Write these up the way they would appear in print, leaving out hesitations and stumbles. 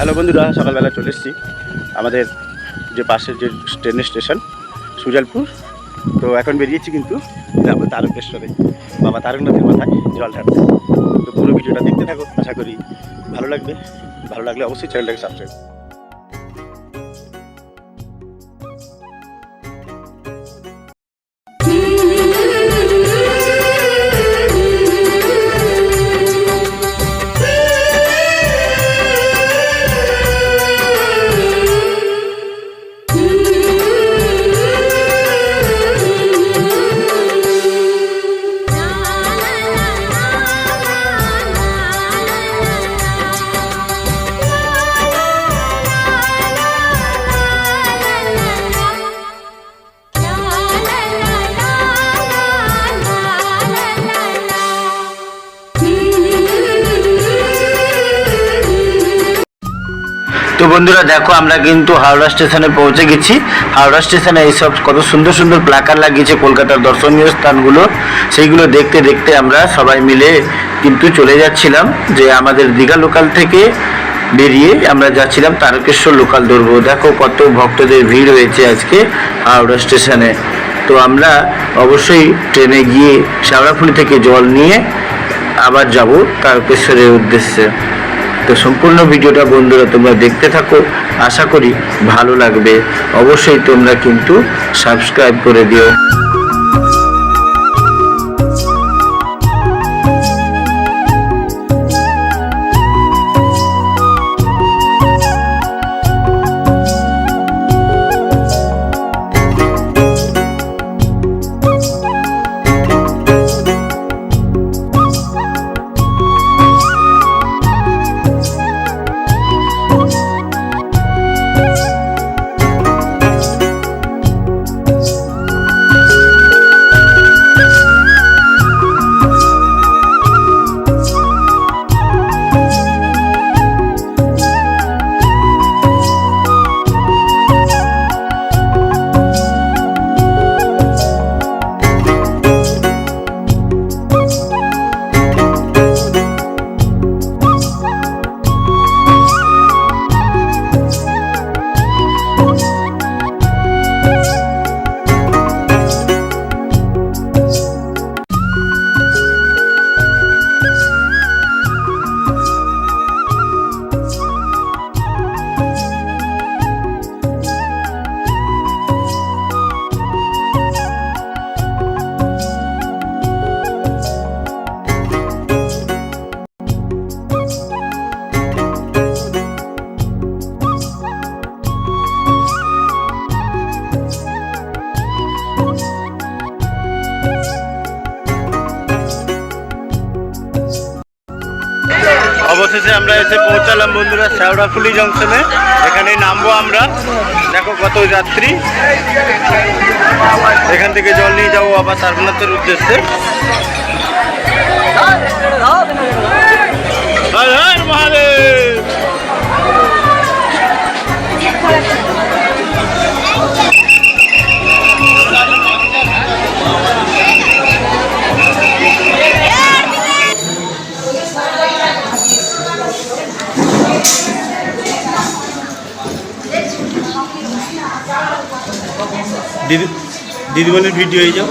Hello বন্ধুরা, সকালবেলা চলে এসেছি আমাদের যে পাশের যে ট্রেনের স্টেশন সুজালপুর। তো এখন বেরিয়েছি কিন্তু যাবো তারকেশ্বরে, বাবা তারকনাথের মাথায় জল ঢালতে। তো পুরো ভিডিওটা দেখতে থাকো, আশা করি ভালো লাগবে। ভালো লাগলে অবশ্যই চ্যানেলটাকে সাবস্ক্রাইব। তো বন্ধুরা দেখো, আমরা কিন্তু হাওড়া স্টেশনে পৌঁছে গেছি। হাওড়া স্টেশনে এইসব কত সুন্দর সুন্দর প্ল্যাকার লাগিয়েছে কলকাতার দর্শনীয় স্থানগুলো, সেইগুলো দেখতে দেখতে আমরা সবাই মিলে কিন্তু চলে যাচ্ছিলাম। যে আমাদের দীঘা লোকাল থেকে বেরিয়ে আমরা যাচ্ছিলাম তারকেশ্বর লোকাল ধরবো। দেখো কত ভক্তদের ভিড় হয়েছে আজকে হাওড়া স্টেশনে। তো আমরা অবশ্যই ট্রেনে গিয়ে শেওড়াফুলি থেকে জল নিয়ে আবার যাব তারকেশ্বরের উদ্দেশ্যে। তো সম্পূর্ণ ভিডিওটা বন্ধুরা তোমরা দেখতে থাকো, আশা করি ভালো লাগবে। অবশ্যই তোমরা কিন্তু সাবস্ক্রাইব করে দিও। অবশেষে আমরা এসে পৌঁছালাম বন্ধুরা শেওড়াফুলি জংশনে। এখানে নামবো আমরা। দেখো কত যাত্রী। এখান থেকে জল নিয়ে যাবো আবার তারকনাথের উদ্দেশ্যে। হর হর মহাদেব। দিদিমণির ভিডিও হয়ে যাও।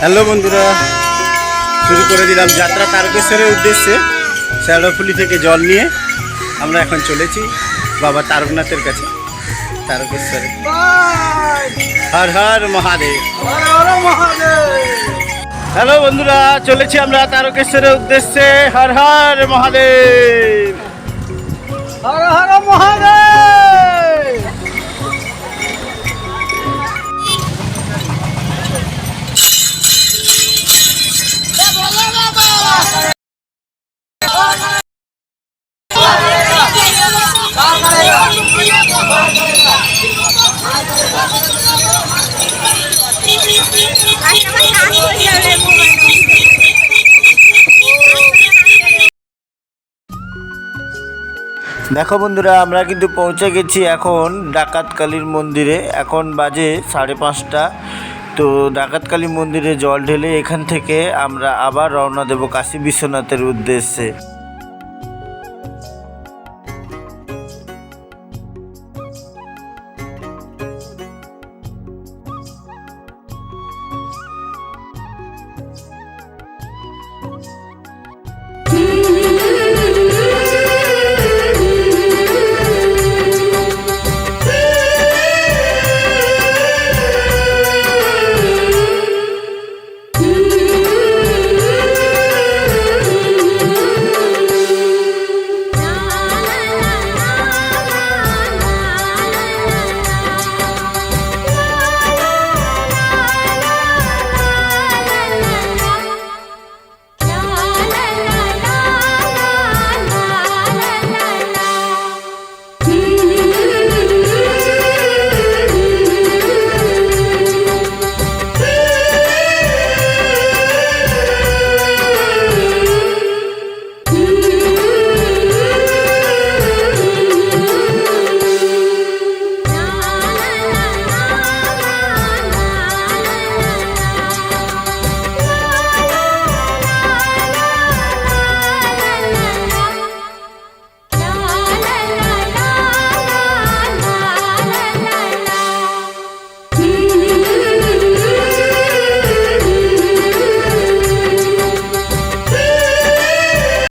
হ্যালো বন্ধুরা, শুরু করে দিলাম যাত্রা তারকেশ্বরের উদ্দেশ্যে। শেওড়াফুলি থেকে জল নিয়ে আমরা এখন চলেছি বাবা তারকনাথের কাছে তারকেশ্বরে। হর হর মহাদেব। হ্যালো বন্ধুরা, চলেছি আমরা তারকেশ্বরের উদ্দেশ্যে। হর হর মহাদেব। হর হর মহাদেব। দেখো বন্ধুরা, আমরা কিন্তু পৌঁছে গেছি এখন ডাকাতকালীর মন্দিরে। এখন বাজে 5:30। তো ডাকাতকালী মন্দিরে জল ঢেলে এখান থেকে আমরা আবার রওনা দেব কাশী বিশ্বনাথের উদ্দেশ্যে।